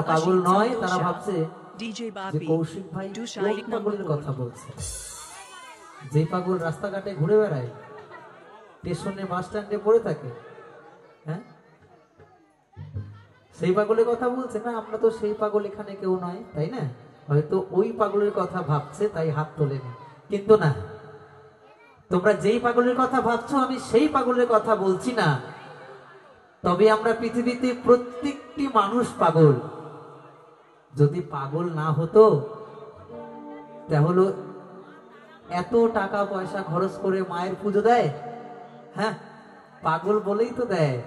পাগল নয়, তারা ভাবছে যে কৌশিক ভাই কোন পাগলের কথা বলছে। যে পাগল রাস্তাঘাটে ঘুরে বেড়ায়, স্টেশনে বাস স্ট্যান্ডে পড়ে থাকে, হ্যাঁ, সেই পাগলের কথা বলছে না। আমরা তো সেই পাগল এখানে কেউ নয়, তাই না? হয়তো ওই পাগলের কথা ভাবছে, তাই হাত তোলেনি। কিন্তু না, তোমরা যেই পাগলের কথা ভাবছো আমি সেই পাগলের কথা বলছি না। তবে আমরা পৃথিবীতে প্রত্যেকটি মানুষ পাগল। যদি পাগল না হতো তাহলে এত টাকা পয়সা খরচ করে মায়ের পুজো দেয়? হ্যাঁ, পাগল বলেই তো দেয়।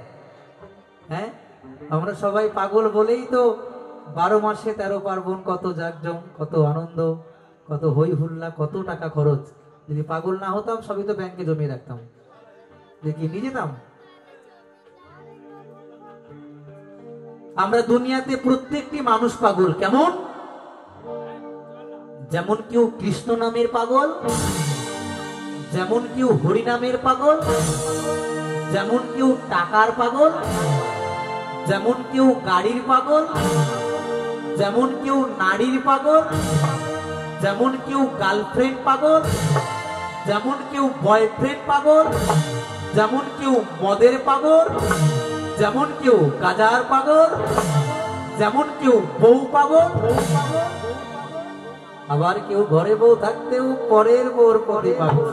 হ্যাঁ, আমরা সবাই পাগল বলেই তো 12 মাসে 13 পার্বণ, কত জাকজম, কত আনন্দ, কত হই হুল্লা, কত টাকা খরচ। যদি পাগল না হতাম সবই তো ব্যাংকে জমিয়ে রাখতাম, দেখি নিয়ে যেতাম। আমরা দুনিয়াতে প্রত্যেকটি মানুষ পাগল। কেমন? যেমন কেউ কৃষ্ণ নামের পাগল, যেমন কেউ হরি নামের পাগল, যেমন কেউ টাকার পাগল, যেমন কেউ গাড়ির পাগল, যেমন কেউ নারীর পাগল, যেমন কেউ গার্লফ্রেন্ড পাগল, যেমন কেউ বয়ফ্রেন্ড পাগল, যেমন কেউ মদের পাগল, যেমন কেউ গাজার পাগল, যেমন কেউ বউ পাগল, আবার কেউ ঘরে বউ থাকতেও পরের বউর পরে পাগল।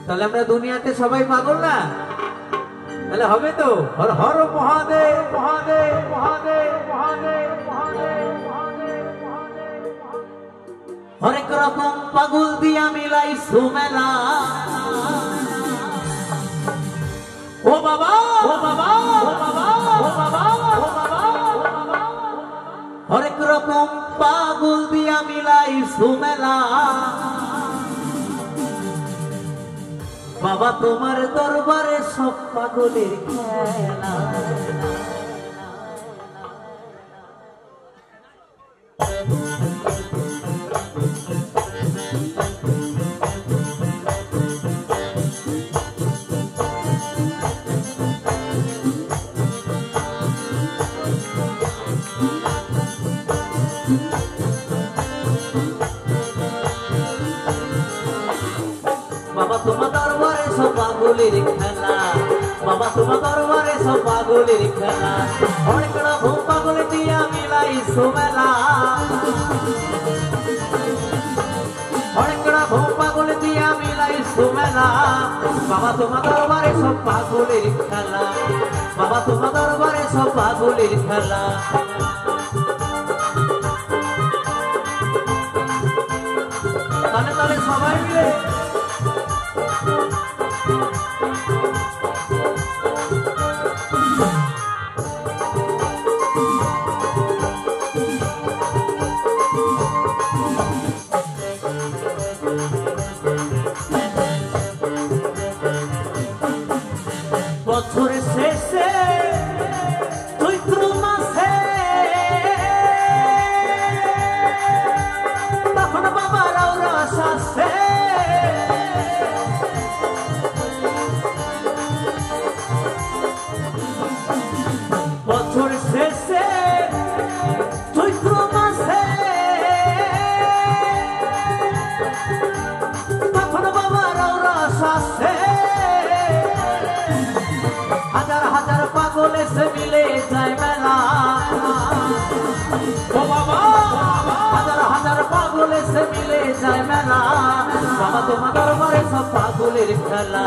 তাহলে আমরা দুনিয়াতে সবাই পাগল না? তাহলে হবে তো হর হর মহাদেব মহাদেব মহাদেব মহাদেব মহাদেব মহাদেব। হরেক রকম পাগল দিয়া মিলাই সুমেলা। ও বাবা ও বাবা ও বাবা ও বাবা ও বাবা। হরেক রকম পাগল দিয়া মিলাই সুমেলা। বাবা তোমার দরবারে সব পাগলের খেলা। বাবা তোমার দরবারে সব পাগলের খেলা। বাবা তোমার দরবারে সব পাগলের খেলা। অনেক রকম পাগল দিয়া মিলাই সুমেলা। অনেক রকম পাগল দিয়া মিলাই সুমেলা। বাবা তোমার দরবারে সব পাগলের খেলা। বাবা তোমার দরবারে সব পাগলের খেলা। তাহলে তাহলে সবাই মিলে বছরের শেষে চৈত্র মাসে তখন বাবারাও রস আসে। বছরের শেষে চৈত্র মাসে তখন বাবারাও রস আসে। হাজার হাজার পাগল এসে মিলে যায় মেলা। ও বাবা হাজার হাজার পাগল এসে মিলে যায় মেলা। বাবা তোমার দরবারে সব পাগলের খেলা।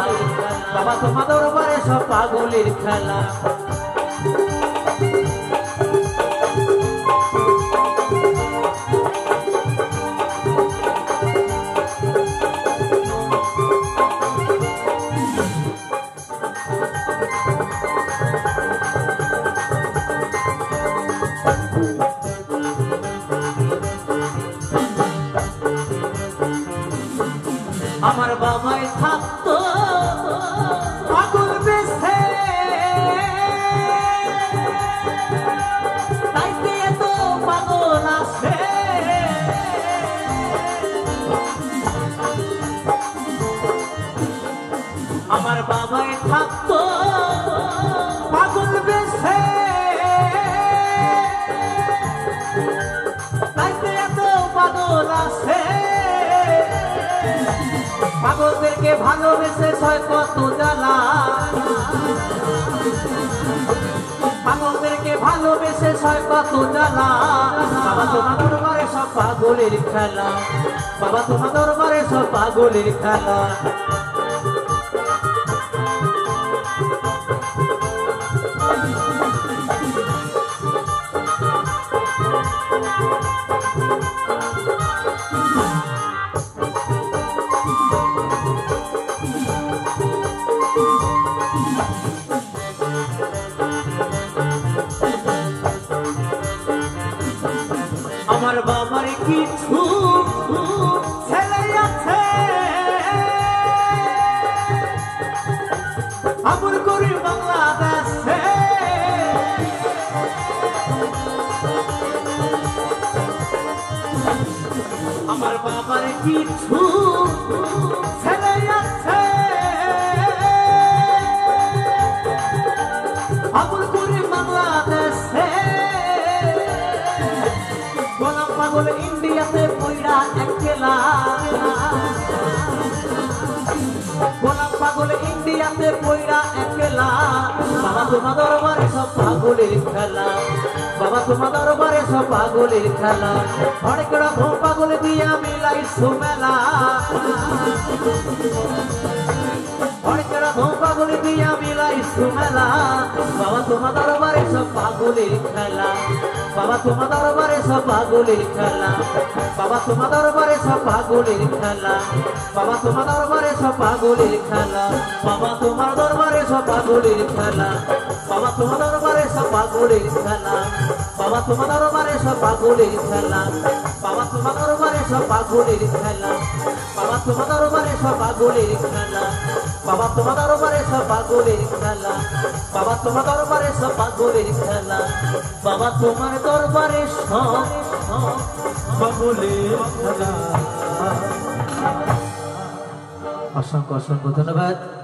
বাবা তোমার দরবারে সব পাগলের খেলা। আমার বাবাই থাকতো পাগল বেশে। পাগলদেরকে ভালোবেসে ছয় কত জ্বালা, পাগলদেরকে ভালোবেসে ছয় কত জ্বালা। বাবা তোমার দরবারে সব পাগলের খেলা, বাবা তোমার দরবারে সব পাগলের খেলা। আমার বাবার কিছু ছেলে আছে, আমর করি বাংলাদেশে। আমার বাবার কিছু ছেলে আছে, আমর করি বাংলাদেশে। গোলাম পাগল ইন্ডিয়াতে পইড়া একলা, গোলাম পাগল ইন্ডিয়াতে পইড়া একলা। বাবা তোমার দরবারে সব পাগলের খেলা, বাবা তোমার দরবারে সব পাগলের খেলা। অনেক রকম পাগল দিয়া মিলাইছো মেলা, অনেক রকম পাগল দিয়া মিলাইছো মেলা। বাবা তোমার দরবারে সব পাগলের খেলা, বাবা তোমার দরবারে সব পাগলের খেলা, বাবা তোমার দরবারে সব পাগলের খেলা, বাবা তোমার দরবারে সব পাগলের খেলা, বাবা তোমার দরবারে সব পাগলের খেলা, বাবা তোমার দরবারে সব পাগলের খেলা, বাবা তোমার দরবারে সব পাগলের খেলা, বাবা তোমার দরবারে সব পাগলের খেলা, বাবা তোমার দরবারে সব পাগলের খেলা, বাবা তোমার দরবারে সব পাগলের খেলা, বাবা তোমার দরবারে সব পাগলের খেলা, বাবা তোমার দরবারে সব পাগলের খেলা। অসংখ্য অসংখ্য ধন্যবাদ।